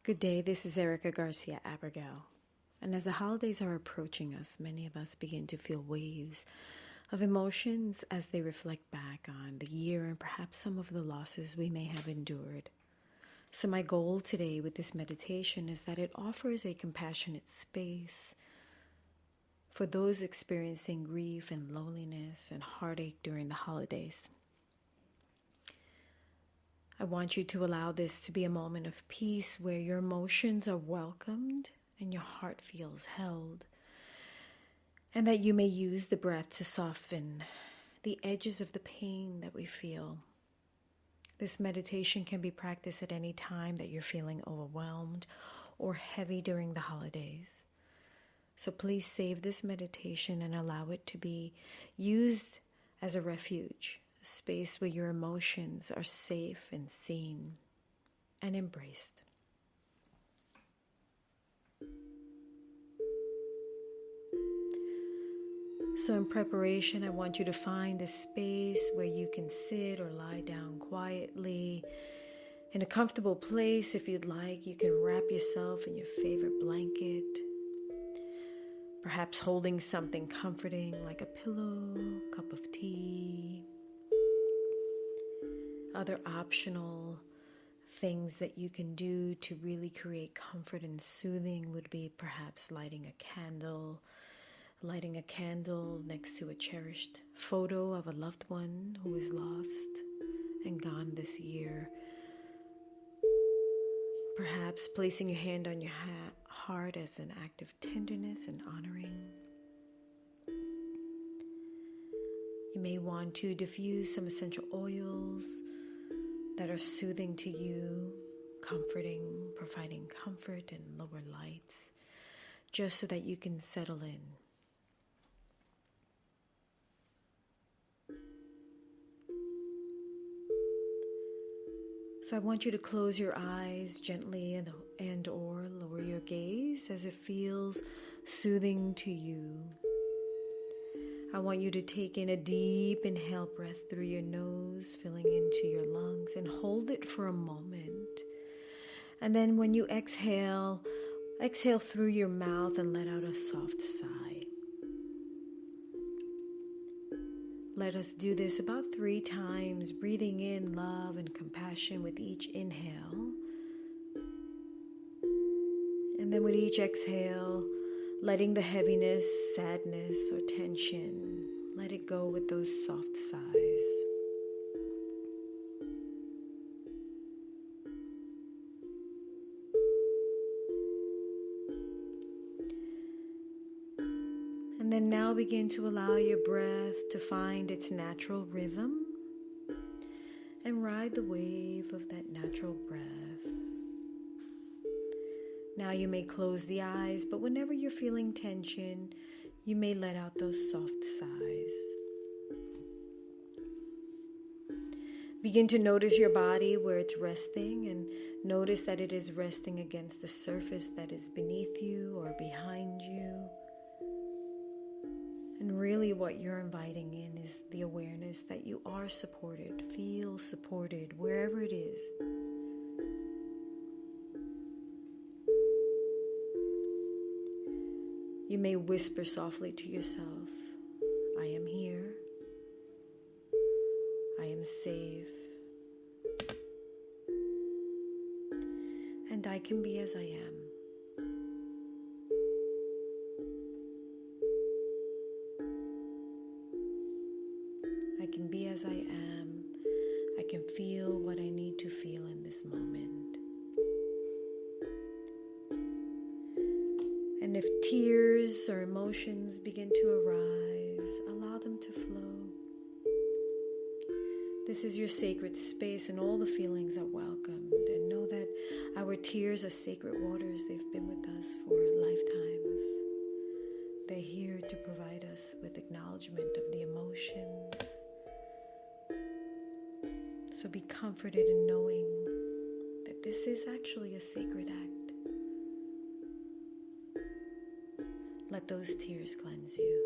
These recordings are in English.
Good day, this is EricaGarciaYogaVida. And as the holidays are approaching us, many of us begin to feel waves of emotions as they reflect back on the year and perhaps some of the losses we may have endured. So my goal today with this meditation is that it offers a compassionate space for those experiencing grief and loneliness and heartache during the holidays. I want you to allow this to be a moment of peace where your emotions are welcomed and your heart feels held, and that you may use the breath to soften the edges of the pain that we feel. This meditation can be practiced at any time that you're feeling overwhelmed or heavy during the holidays. So please save this meditation and allow it to be used as a refuge, a space where your emotions are safe and seen and embraced. So in preparation, I want you to find a space where you can sit or lie down quietly in a comfortable place. If you'd like, you can wrap yourself in your favorite blanket, perhaps holding something comforting like a pillow, cup of tea. Other optional things that you can do to really create comfort and soothing would be perhaps lighting a candle next to a cherished photo of a loved one who is lost and gone this year. Perhaps placing your hand on your heart as an act of tenderness and honoring. You may want to diffuse some essential oils that are soothing to you, comforting, providing comfort and lower lights, just so that you can settle in. So I want you to close your eyes gently and or lower your gaze as it feels soothing to you. I want you to take in a deep inhale breath through your nose, filling into your lungs, and hold it for a moment. And then when you exhale through your mouth and let out a soft sigh. Let us do this about 3 times, breathing in love and compassion with each inhale. And then with each exhale, letting the heaviness, sadness, or tension, let it go with those soft sighs. And then now begin to allow your breath to find its natural rhythm and ride the wave of that natural breath. Now you may close the eyes, but whenever you're feeling tension, you may let out those soft sighs. Begin to notice your body where it's resting, and notice that it is resting against the surface that is beneath you or behind you. And really what you're inviting in is the awareness that you are supported. Feel supported wherever it is. You may whisper softly to yourself, I am here. I am safe. And I can be as I am. I can be as I am. I can feel what I need to feel in this moment. And if tears or emotions begin to arise, allow them to flow. This is your sacred space, and all the feelings are welcomed. And know that our tears are sacred waters. They've been with us for lifetimes. They're here to provide us with acknowledgement of the emotions. So be comforted in knowing that this is actually a sacred act. Let those tears cleanse you.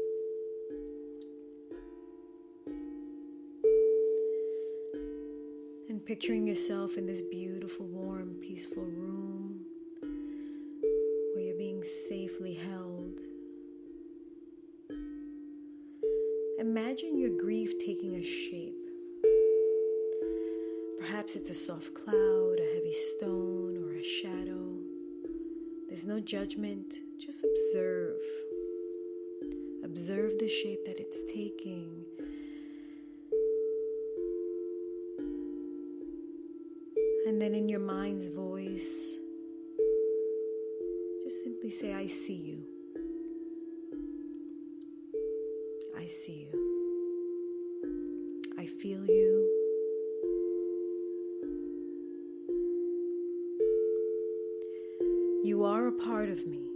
And picturing yourself in this beautiful, warm, peaceful room being safely held. Imagine your grief taking a shape. Perhaps it's a soft cloud, a heavy stone, or a shadow. There's no judgment, just observe. Observe the shape that it's taking. And then in your mind's voice, just simply say, I see you. I see you. I feel you. You are a part of me,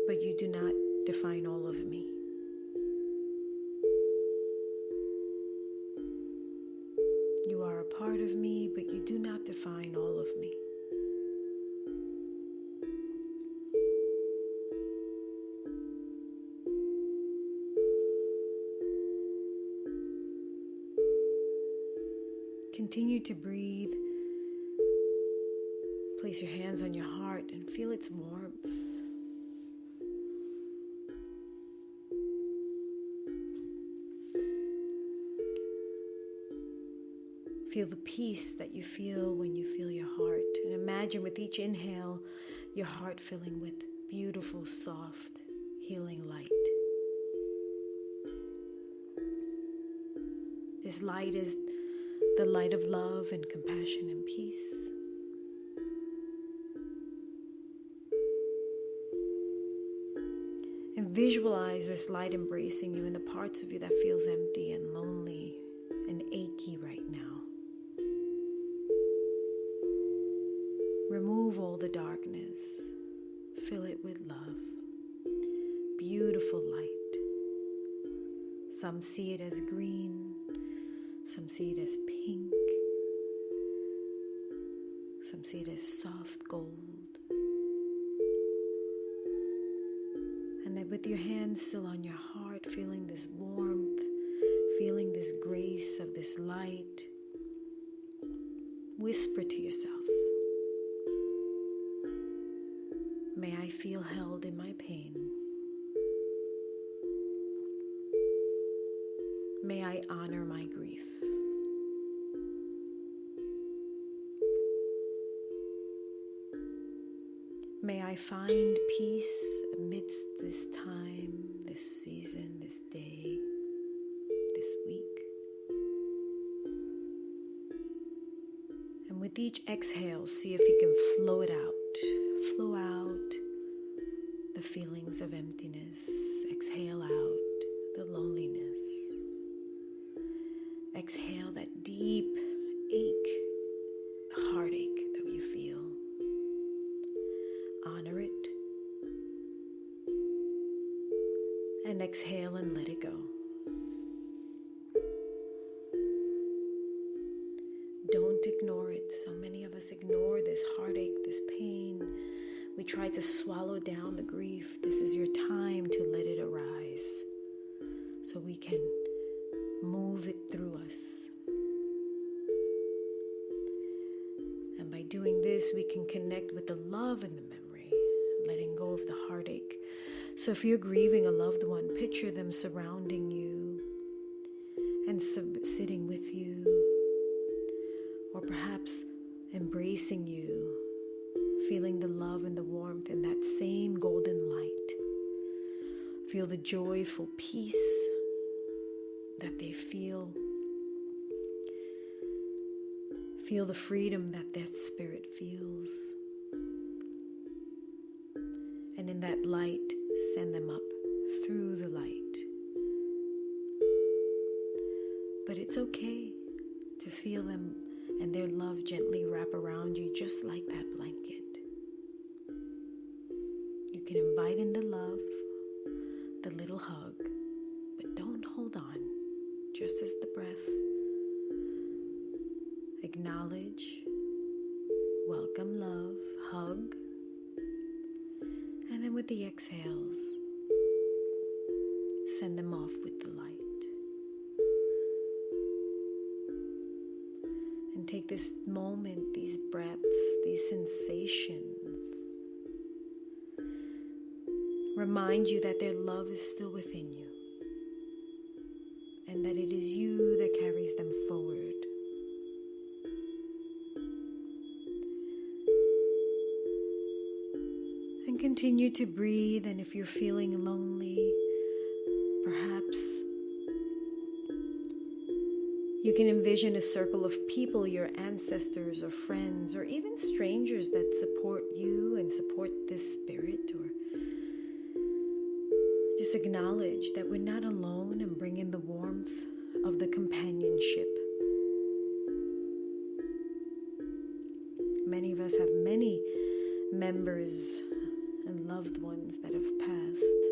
but you do not define all of me. You are a part of me, but you do not define all of me. Continue to breathe. Place your hands on your heart and feel its warmth. Feel the peace that you feel when you feel your heart. And imagine with each inhale, your heart filling with beautiful, soft, healing light. This light is the light of love and compassion and peace. And visualize this light embracing you in the parts of you that feels empty and lonely and achy right now. Remove all the darkness. Fill it with love. Beautiful light. Some see it as green. Some see it as pink. Some see it as soft gold. And then with your hands still on your heart, feeling this warmth, feeling this grace of this light, whisper to yourself, may I feel held in my pain. May I honor my grief. May I find peace amidst this time, this season, this day, this week. And with each exhale, see if you can flow it out. Flow out the feelings of emptiness. Exhale out the loneliness. Exhale that deep ache, the heartache that you feel. Honor it. And exhale and let it go. Don't ignore it. So many of us ignore this heartache, this pain. We try to swallow down the grief. This is your time to let it arise so we can move it through us. And by doing this, we can connect with the love in the memory, letting go of the heartache. So if you're grieving a loved one, picture them surrounding you and sitting with you, or perhaps embracing you, feeling the love and the warmth in that same golden light. Feel the joyful peace that they feel. Feel the freedom that that spirit feels. And in that light, send them up through the light. But it's okay to feel them and their love gently wrap around you just like that blanket. You can invite in the love, the little hug, but don't hold on. Just as the breath. Acknowledge, welcome love, hug, and then with the exhales, send them off with the light. And take this moment, these breaths, these sensations remind you that their love is still within you and that it is you that carries them forward. And continue to breathe, and if you're feeling lonely, perhaps you can envision a circle of people, your ancestors or friends, or even strangers that support you and support this spirit, or just acknowledge that we're not alone and bring in the warmth of the companionship. Many of us have many members and loved ones that have passed.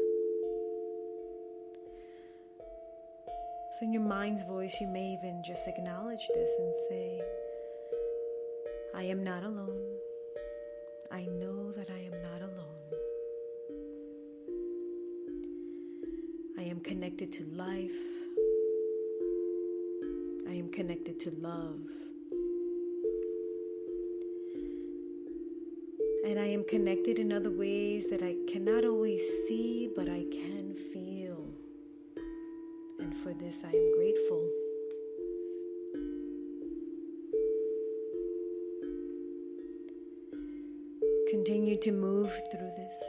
So in your mind's voice, you may even just acknowledge this and say, I am not alone. I know that I am not alone. I am connected to life. I am connected to love. And I am connected in other ways that I cannot always see, but I can feel. And for this, I am grateful. Continue to move through this.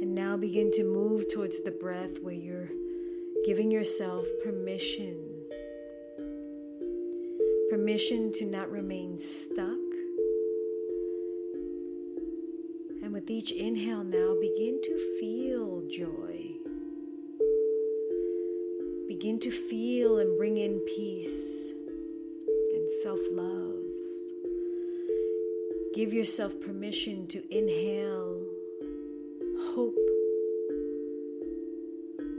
And now begin to move towards the breath where you're giving yourself permission to not remain stuck. And with each inhale now, begin to feel joy. Begin to feel and bring in peace and self-love. Give yourself permission to inhale hope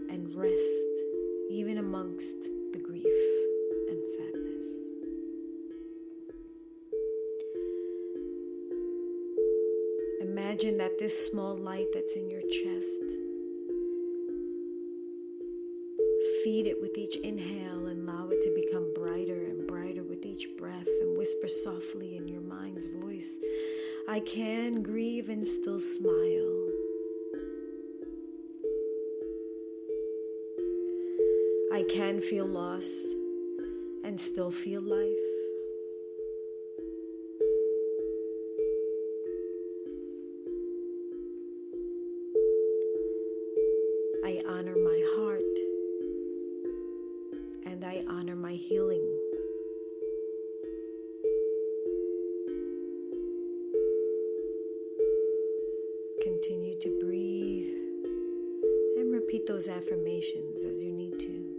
and rest, even amongst the grief and sadness. Imagine that this small light that's in your chest, feed it with each inhale and allow it to become brighter and brighter with each breath, and whisper softly in your mind's voice, I can grieve and still smile. I can feel loss and still feel life. I honor my heart and I honor my healing. Continue to breathe and repeat those affirmations as you need to.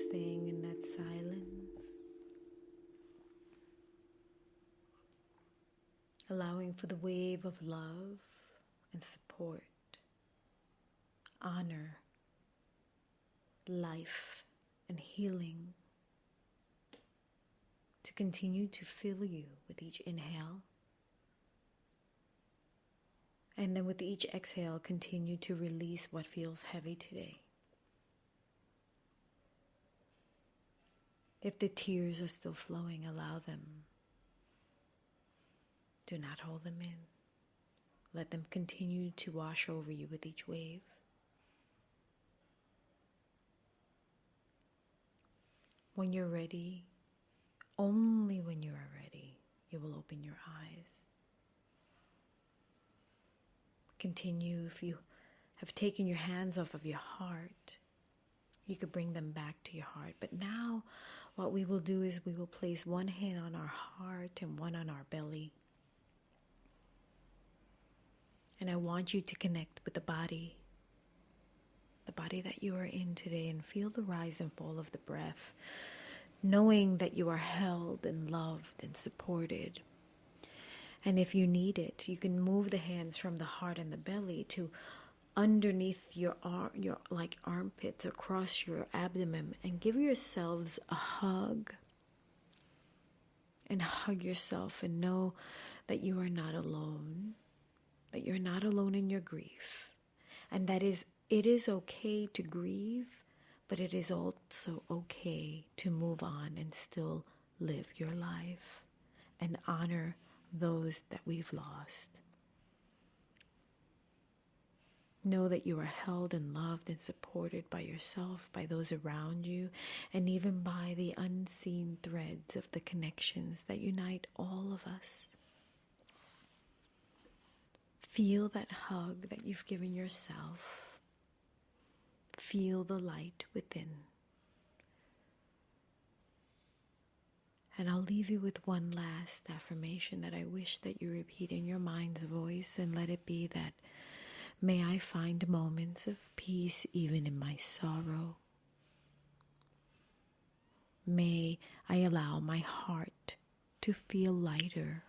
Staying in that silence, allowing for the wave of love and support, honor, life, and healing to continue to fill you with each inhale. And then with each exhale, continue to release what feels heavy today. If the tears are still flowing, allow them. Do not hold them in. Let them continue to wash over you with each wave. When you're ready, only when you are ready, you will open your eyes. Continue. If you have taken your hands off of your heart, you could bring them back to your heart. But now what we will do is we will place one hand on our heart and one on our belly. And I want you to connect with the body that you are in today, and feel the rise and fall of the breath, knowing that you are held and loved and supported. And if you need it, you can move the hands from the heart and the belly to underneath your like armpits, across your abdomen, and give yourselves a hug. And hug yourself and know that you are not alone, that you're not alone in your grief, and that it is okay to grieve, but it is also okay to move on and still live your life and honor those that we've lost. Know that you are held and loved and supported by yourself, by those around you, and even by the unseen threads of the connections that unite all of us. Feel that hug that you've given yourself. Feel the light within. And I'll leave you with one last affirmation that I wish that you repeat in your mind's voice, and let it be that: may I find moments of peace even in my sorrow. May I allow my heart to feel lighter.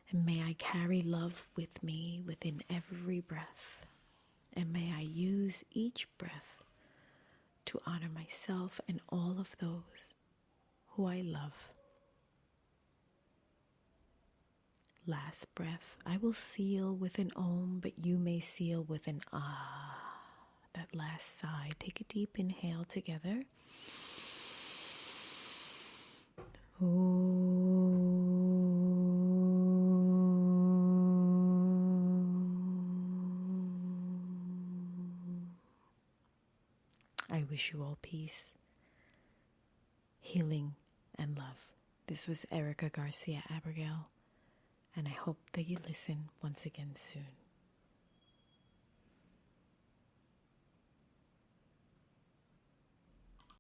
And may I carry love with me within every breath. And may I use each breath to honor myself and all of those who I love. Last breath, I will seal with an Om, but you may seal with an Ah. That last sigh. Take a deep inhale together. I wish you all peace, healing, and love. This was Erica Garcia Abigail, and I hope that you listen once again soon.